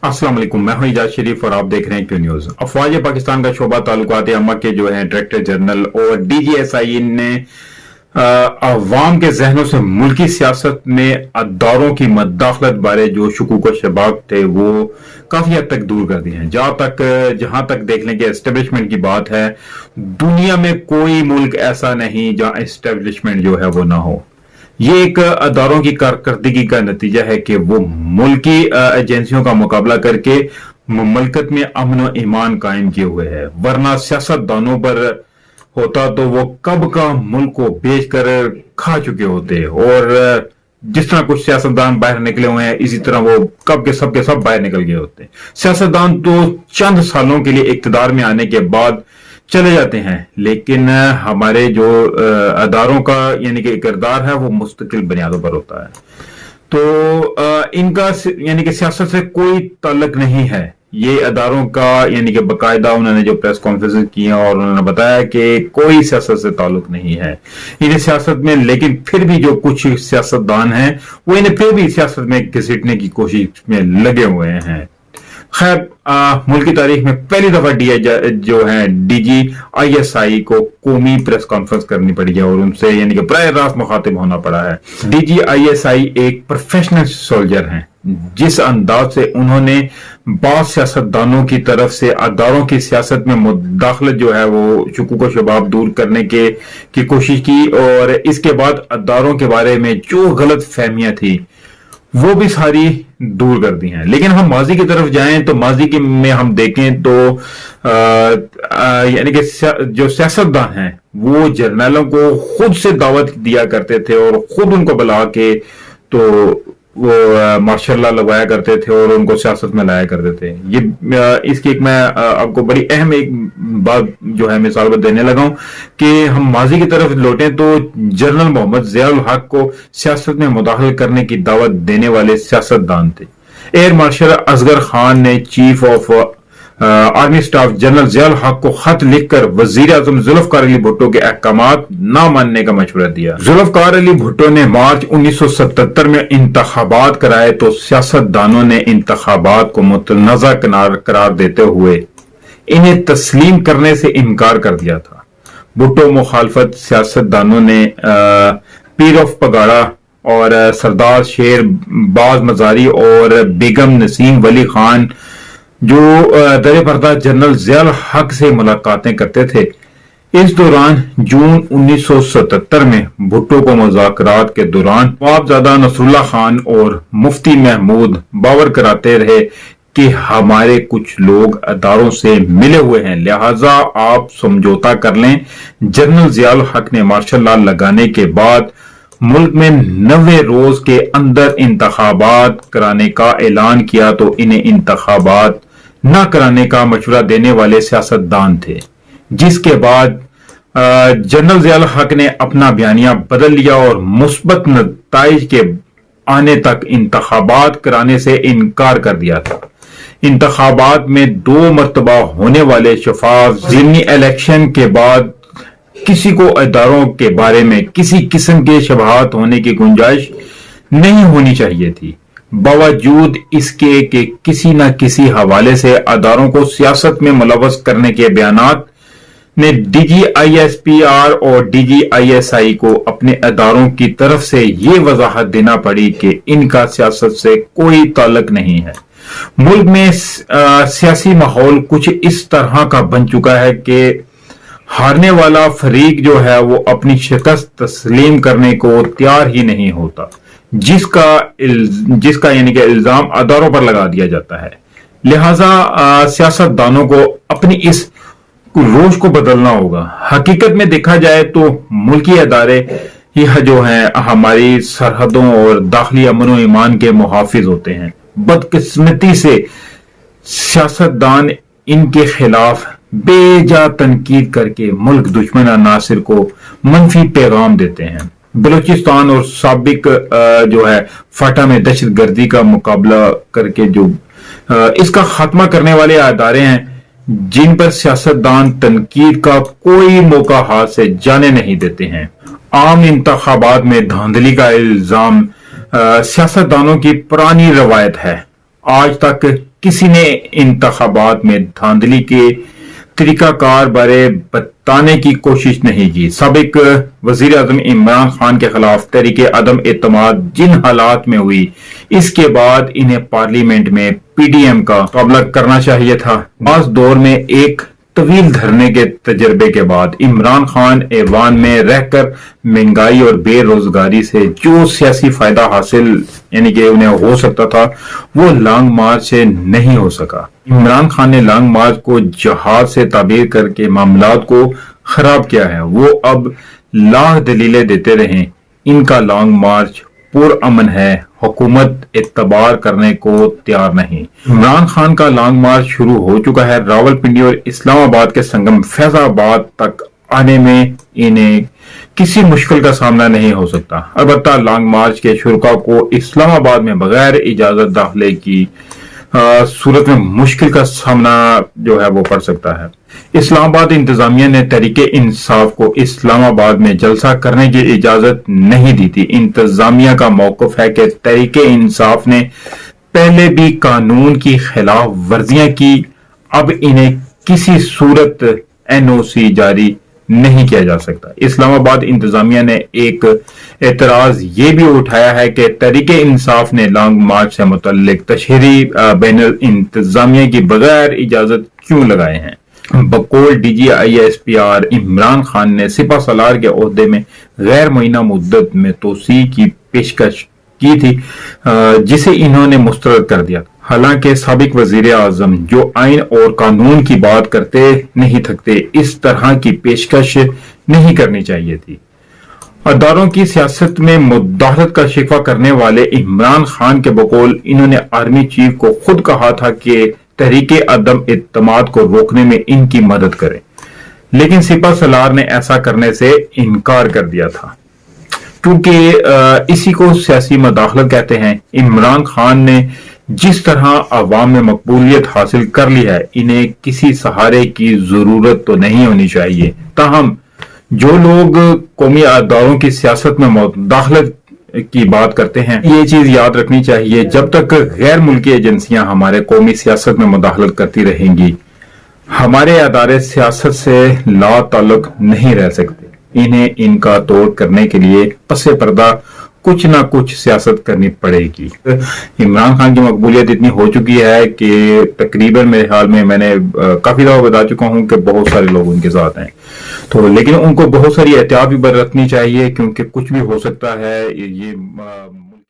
अस्सलाम वालेकुम, मैं हूं इजाज शरीफ और आप देख रहे हैं क्यू न्यूज। अफवाज पाकिस्तान का शोबा ताल्लुकात अम्मा के जो है डायरेक्टर जनरल और DGSI ने अवाम के जहनों से मुल्की सियासत में अदारों की मदाखलत बारे जो शुकूक व शबाक थे वो काफी हद तक दूर कर दिए हैं। जहां तक देख लें कि एस्टेब्लिशमेंट की बात है, दुनिया में कोई मुल्क ऐसा नहीं जहां एस्टेब्लिशमेंट जो है वो ना हो। ये एक अदारों की कारकर्दगी का नतीजा है कि वो मुल्की एजेंसियों का मुकाबला करके मुमलकत में अमन व ईमान कायम किए हुए है, वरना सियासतदानों पर होता तो वो कब का मुल्क को बेच कर खा चुके होते। और जिस तरह कुछ सियासतदान बाहर निकले हुए हैं, इसी तरह वो कब के सब बाहर निकल गए होते। सियासतदान तो चंद सालों के लिए इक्तदार में आने के बाद चले जाते हैं, लेकिन हमारे जो अदारों का यानी कि किरदार है वो मुस्तकिल बुनियादों पर होता है। तो इनका यानी कि सियासत से कोई ताल्लुक नहीं है। ये अदारों का यानी कि बाकायदा उन्होंने जो प्रेस कॉन्फ्रेंस की है और उन्होंने बताया कि कोई सियासत से ताल्लुक नहीं है इन्हें सियासत में। लेकिन फिर भी जो कुछ सियासतदान हैं वो इन्हें फिर भी सियासत में घसीटने की कोशिश में लगे हुए हैं। खैर, मुल्क की तारीख में पहली दफा जो है DGISI को कौमी प्रेस कॉन्फ्रेंस करनी पड़ी है और उनसे यानी कि बराह रास्त मुखातिब होना पड़ा है। DGISI एक प्रोफेशनल सोल्जर हैं। जिस अंदाज से उन्होंने बाज़ सियासतदानों की तरफ से अदारों की सियासत में मुदाखलत जो है वो शुकूक व शबाब दूर करने की कोशिश की और इसके बाद अदारों के बारे में जो गलत फहमियां थी वो भी सारी दूर कर दी हैं। लेकिन हम माजी की तरफ जाएं तो माजी में हम देखें तो यानी कि जो सियासतदान हैं वो जर्नलों को खुद से दावत दिया करते थे और खुद उनको बुला के तो वो माशाल्लाह लगवाया करते थे और उनको सियासत में लाया करते थे। ये इसकी एक मैं आपको बड़ी अहम एक बात जो है मिसाल देने लगा हूं कि हम माजी की तरफ लौटें तो जनरल मोहम्मद ज़ियाउल हक को सियासत में मुदाखल करने की दावत देने वाले सियासतदान थे। एयर मार्शल असगर खान ने chief of army staff general Ziaul हक को खत लिखकर वजीर आजम जुल्फकार अली भुट्टो के अहकामात न मानने का मशवरा दिया। जुल्फकार अली भुट्टो ने मार्च 1977 में इंतखाबात कराए तो सियासतदानों ने इंतखाबात को मुतनज़ा करार देते हुए इन्हें तस्लीम करने से इनकार कर दिया था। भुट्टो मुखालफत सियासतदानों ने पीर ऑफ पगाड़ा और सरदार शेर बाज मजारी और बेगम नसीम वली खान जो दरे पर्दा जनरल ज़ियाउल हक से मुलाकातें करते थे। इस दौरान जून 1977 में भुट्टो को मुज़ाकरात के दौरान नवाबजादा नसरुल्लाह खान और मुफ्ती महमूद बावर कराते रहे कि हमारे कुछ लोग अदारों से मिले हुए हैं, लिहाजा आप समझौता कर लें। जनरल ज़ियाउल हक ने मार्शल लॉ लगाने के बाद मुल्क में 90 रोज के अंदर इंतखाबात कराने का ऐलान किया तो इन्हें इंतखाबात न कराने का मशवरा देने वाले सियासतदान थे, जिसके बाद जनरल ज़ियाउल हक ने अपना बयानिया बदल लिया और मुस्बत नताइज के आने तक इंतखाबात कराने से इनकार कर दिया था। इंतखाबात में 2 मरतबा होने वाले शफाफ ज़िमनी इलेक्शन के बाद किसी को अदारों के बारे में किसी किस्म के शबहात होने की गुंजाइश नहीं होनी चाहिए थी। बावजूद इसके कि किसी न किसी हवाले से अदारों को सियासत में मुलव्वस करने के बयानात ने DGISPR और DGISI को अपने अदारों की तरफ से ये वजाहत देना पड़ी कि इनका सियासत से कोई ताल्लुक नहीं है। मुल्क में सियासी माहौल कुछ इस तरह का बन चुका है कि हारने वाला फरीक जो है वो अपनी शिकस्त तस्लीम करने को तैयार ही नहीं होता, जिसका यानी कि इल्जाम अदारों पर लगा दिया जाता है। लिहाजा सियासतदानों को अपनी इस रोश को बदलना होगा। हकीकत में देखा जाए तो मुल्की अदारे यह जो हैं हमारी सरहदों और दाखिली अमन व ईमान के मुहाफिज होते हैं। बदकिस्मती से सियासतदान इनके खिलाफ बेजा तनकीद करके मुल्क दुश्मन अनासिर को मनफी पैगाम देते हैं। बलूचिस्तान और साबिक जो है फाटा में दहशत गर्दी का मुकाबला करके जो इसका खात्मा करने वाले अदारे हैं, जिन पर सियासतदान तनकीद का कोई मौका हाथ से जाने नहीं देते हैं। आम इंतखाबात में धांधली का इल्जाम सियासतदानों की पुरानी रवायत है। آج تک کسی نے انتخابات میں دھاندلی کے طریقہ کار بارے بتانے کی کوشش نہیں کی۔ سابق وزیر اعظم عمران خان کے خلاف تحریک عدم اعتماد جن حالات میں ہوئی، اس کے بعد انہیں پارلیمنٹ میں پی ڈی ایم کا مقابلہ کرنا چاہیے تھا۔ بعض دور میں ایک طویل دھرنے کے تجربے کے بعد عمران خان ایوان میں رہ کر مہنگائی اور بے روزگاری سے جو سیاسی فائدہ حاصل یعنی کہ انہیں ہو سکتا تھا، وہ لانگ مارچ سے نہیں ہو سکا۔ عمران خان نے لانگ مارچ کو جہاد سے تعبیر کر کے معاملات کو خراب کیا ہے۔ وہ اب لاکھ دلیلیں دیتے رہیں، ان کا لانگ مارچ پرامن ہے، حکومت اعتبار کرنے کو تیار نہیں۔ عمران خان کا لانگ مارچ شروع ہو چکا ہے۔ راولپنڈی اور اسلام آباد کے سنگم فیض آباد تک آنے میں انہیں کسی مشکل کا سامنا نہیں ہو سکتا۔ البتہ لانگ مارچ کے شرکاء کو اسلام آباد میں بغیر اجازت داخلے کی صورت میں مشکل کا سامنا جو ہے وہ پڑ سکتا ہے۔ اسلام آباد انتظامیہ نے تحریک انصاف کو اسلام آباد میں جلسہ کرنے کی اجازت نہیں دی تھی۔ انتظامیہ کا موقف ہے کہ تحریک انصاف نے پہلے بھی قانون کی خلاف ورزیاں کی، اب انہیں کسی صورت این او سی جاری نہیں کیا جا سکتا۔ اسلام آباد انتظامیہ نے ایک اعتراض یہ بھی اٹھایا ہے کہ تحریک انصاف نے لانگ مارچ سے متعلق تشہیری بینر انتظامیہ کی بغیر اجازت کیوں لگائے ہیں۔ بقول D G I S P R Imran Khan نے سپہ سالار کے عہدے میں غیر معینہ مدت میں توسیع کی پیشکش کی تھی، جسے انہوں نے مسترد کر دیا۔ حالانکہ سابق وزیر اعظم جو آئین اور قانون کی بات کرتے نہیں تھکتے، اس طرح کی پیشکش نہیں کرنی چاہیے تھی۔ اداروں کی سیاست میں مداخلت کا شکوہ کرنے والے عمران خان کے بقول انہوں نے آرمی چیف کو خود کہا تھا کہ تحریک عدم اعتماد کو روکنے میں ان کی مدد کریں، لیکن سپہ سالار نے ایسا کرنے سے انکار کر دیا تھا۔ کیونکہ اسی کو سیاسی مداخلت کہتے ہیں۔ عمران خان نے جس طرح عوام میں مقبولیت حاصل کر لی ہے، انہیں کسی سہارے کی ضرورت تو نہیں ہونی چاہیے۔ تاہم جو لوگ قومی اداروں کی سیاست میں مداخلت کی بات کرتے ہیں، یہ چیز یاد رکھنی چاہیے، جب تک غیر ملکی ایجنسیاں ہمارے قومی سیاست میں مداخلت کرتی رہیں گی، ہمارے ادارے سیاست سے لا تعلق نہیں رہ سکتے۔ انہیں ان کا توڑ کرنے کے لیے پس پردہ کچھ نہ کچھ سیاست کرنی پڑے گی۔ عمران خان کی مقبولیت اتنی ہو چکی ہے کہ تقریباً میرے خیال میں نے کافی دفعہ بتا چکا ہوں کہ بہت سارے لوگ ان کے ساتھ ہیں، تو لیکن ان کو بہت ساری احتیاط بھی برتنی چاہیے، کیونکہ کچھ بھی ہو سکتا ہے۔ یہ